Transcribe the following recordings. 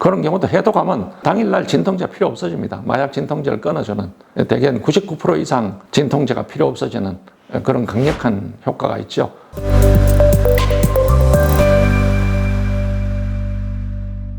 그런 경우도 해독하면 당일날 진통제 필요 없어집니다. 마약 진통제를 끊어주는, 대개는 99% 이상 진통제가 필요 없어지는 그런 강력한 효과가 있죠.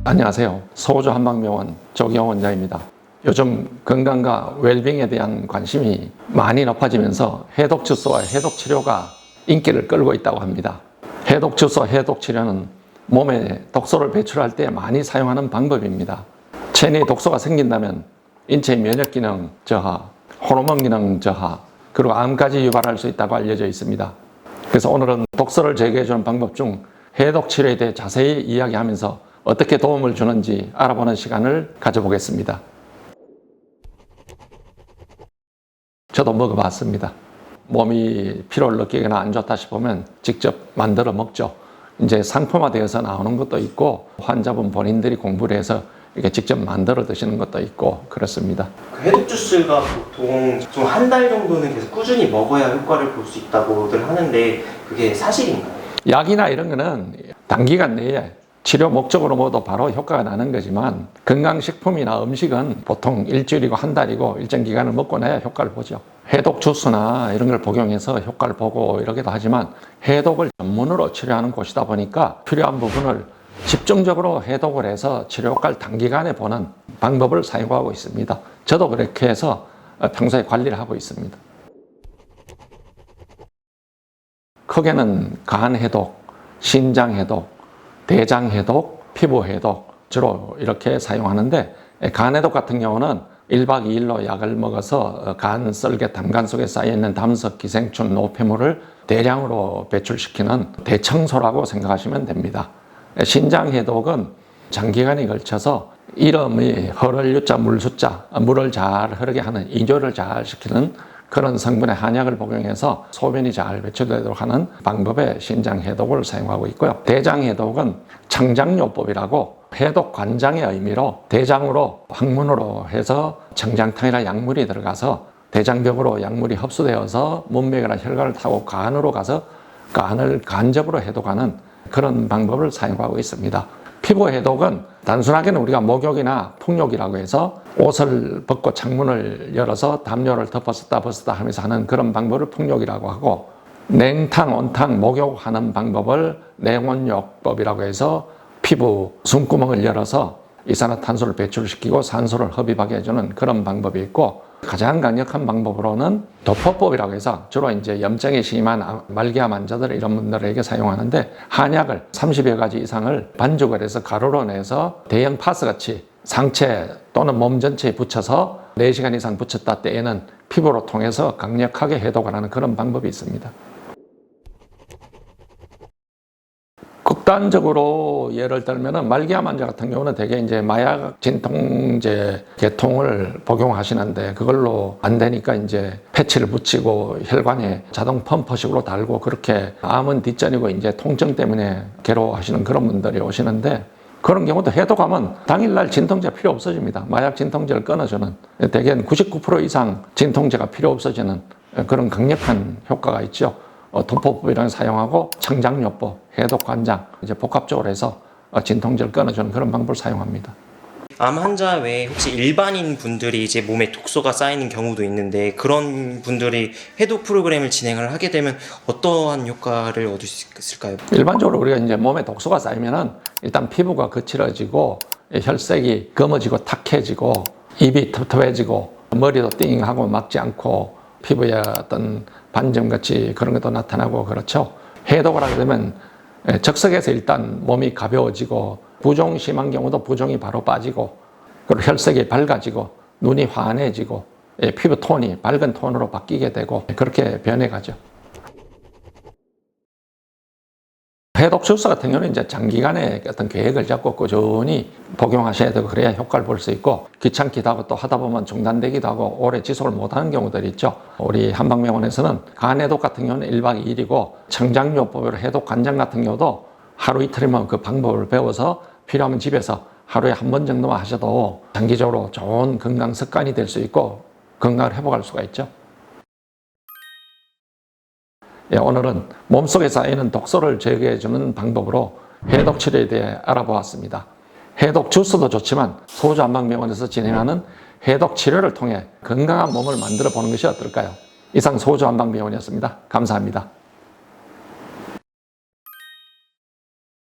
안녕하세요. 소호조 한방병원 조기영 원장입니다. 요즘 건강과 웰빙에 대한 관심이 많이 높아지면서 해독주스와 해독치료가 인기를 끌고 있다고 합니다. 해독주스, 해독치료는 몸에 독소를 배출할 때 많이 사용하는 방법입니다. 체내에 독소가 생긴다면 인체의 면역기능 저하, 호르몬 기능 저하, 그리고 암까지 유발할 수 있다고 알려져 있습니다. 그래서 오늘은 독소를 제거해주는 방법 중 해독치료에 대해 자세히 이야기하면서 어떻게 도움을 주는지 알아보는 시간을 가져보겠습니다. 저도 먹어봤습니다. 몸이 피로를 느끼거나 안 좋다 싶으면 직접 만들어 먹죠. 이제 상품화되어서 나오는 것도 있고 환자분 본인들이 공부를 해서 이렇게 직접 만들어 드시는 것도 있고 그렇습니다. 해독 주스가 보통 좀 한 달 정도는 계속 꾸준히 먹어야 효과를 볼 수 있다고들 하는데 그게 사실인가요? 약이나 이런 거는 단기간 내에 치료 목적으로 먹어도 바로 효과가 나는 거지만 건강식품이나 음식은 보통 일주일이고 한 달이고 일정 기간을 먹고 나야 효과를 보죠. 해독 주스나 이런 걸 복용해서 효과를 보고 이러기도 하지만 해독을 전문으로 치료하는 곳이다 보니까 필요한 부분을 집중적으로 해독을 해서 치료 효과를 단기간에 보는 방법을 사용하고 있습니다. 저도 그렇게 해서 평소에 관리를 하고 있습니다. 크게는 간 해독, 신장 해독, 대장 해독, 피부 해독 주로 이렇게 사용하는데 간 해독 같은 경우는 1박 2일로 약을 먹어서 간 썰개 담간 속에 쌓여있는 담석, 기생충, 노폐물을 대량으로 배출시키는 대청소라고 생각하시면 됩니다. 신장 해독은 장기간에 걸쳐서 이름이 흐를 유자, 물 숫자, 물을 잘 흐르게 하는 이뇨를 잘 시키는 그런 성분의 한약을 복용해서 소변이 잘 배출되도록 하는 방법의 신장 해독을 사용하고 있고요. 대장 해독은 청장요법이라고 해독 관장의 의미로 대장으로 항문으로 해서 청장탕이나 약물이 들어가서 대장벽으로 약물이 흡수되어서 문맥이나 혈관을 타고 간으로 가서 간을 간접으로 해독하는 그런 방법을 사용하고 있습니다. 피부 해독은 단순하게는 우리가 목욕이나 풍욕이라고 해서 옷을 벗고 창문을 열어서 담요를 덮었다 벗었다 하면서 하는 그런 방법을 풍욕이라고 하고 냉탕, 온탕, 목욕하는 방법을 냉온욕법이라고 해서 피부 숨구멍을 열어서 이산화탄소를 배출시키고 산소를 흡입하게 해주는 그런 방법이 있고 가장 강력한 방법으로는 도포법이라고 해서 주로 이제 염증이 심한 말기암 환자들 이런 분들에게 사용하는데 한약을 30여 가지 이상을 반죽을 해서 가루로 내서 대형 파스같이 상체 또는 몸 전체에 붙여서 4시간 이상 붙였다 때에는 피부로 통해서 강력하게 해독을 하는 그런 방법이 있습니다. 극단적으로 예를 들면은 말기암 환자 같은 경우는 대개 이제 마약 진통제 계통을 복용하시는데 그걸로 안 되니까 이제 패치를 붙이고 혈관에 자동 펌프식으로 달고 그렇게 암은 뒷전이고 이제 통증 때문에 괴로워하시는 그런 분들이 오시는데 그런 경우도 해독하면 당일날 진통제 필요 없어집니다. 마약 진통제를 끊어주는 대개는 99% 이상 진통제가 필요 없어지는 그런 강력한 효과가 있죠. 도포법이라는 사용하고 청장요법, 해독관장 이제 복합적으로 해서 진통제를 끊어주는 그런 방법을 사용합니다. 암 환자 외에 혹시 일반인 분들이 이제 몸에 독소가 쌓이는 경우도 있는데 그런 분들이 해독 프로그램을 진행을 하게 되면 어떠한 효과를 얻을 수 있을까요? 일반적으로 우리가 이제 몸에 독소가 쌓이면은 일단 피부가 거칠어지고 혈색이 검어지고 탁해지고 입이 텁텁해지고 머리도 띵하고 막지 않고 피부에 어떤 반점같이 그런 것도 나타나고 그렇죠. 해독을 하게 되면 적석에서 일단 몸이 가벼워지고 부종 심한 경우도 부종이 바로 빠지고 그리고 혈색이 밝아지고 눈이 환해지고 피부 톤이 밝은 톤으로 바뀌게 되고 그렇게 변해가죠. 해독 주스 같은 경우는 이제 장기간의 어떤 계획을 잡고 꾸준히 복용하셔야 되고 그래야 효과를 볼 수 있고 귀찮기도 하고 또 하다 보면 중단되기도 하고 오래 지속을 못하는 경우들이 있죠. 우리 한방병원에서는 간 해독 같은 경우는 1박 2일이고 청장요법으로 해독 관장 같은 경우도 하루 이틀이면 그 방법을 배워서 필요하면 집에서 하루에 한 번 정도만 하셔도 장기적으로 좋은 건강 습관이 될 수 있고 건강을 회복할 수가 있죠. 오늘은 몸속에 쌓이는 독소를 제거해주는 방법으로 해독 치료에 대해 알아보았습니다. 해독 주스도 좋지만 소주한방병원에서 진행하는 해독 치료를 통해 건강한 몸을 만들어 보는 것이 어떨까요? 이상 소주한방병원이었습니다. 감사합니다.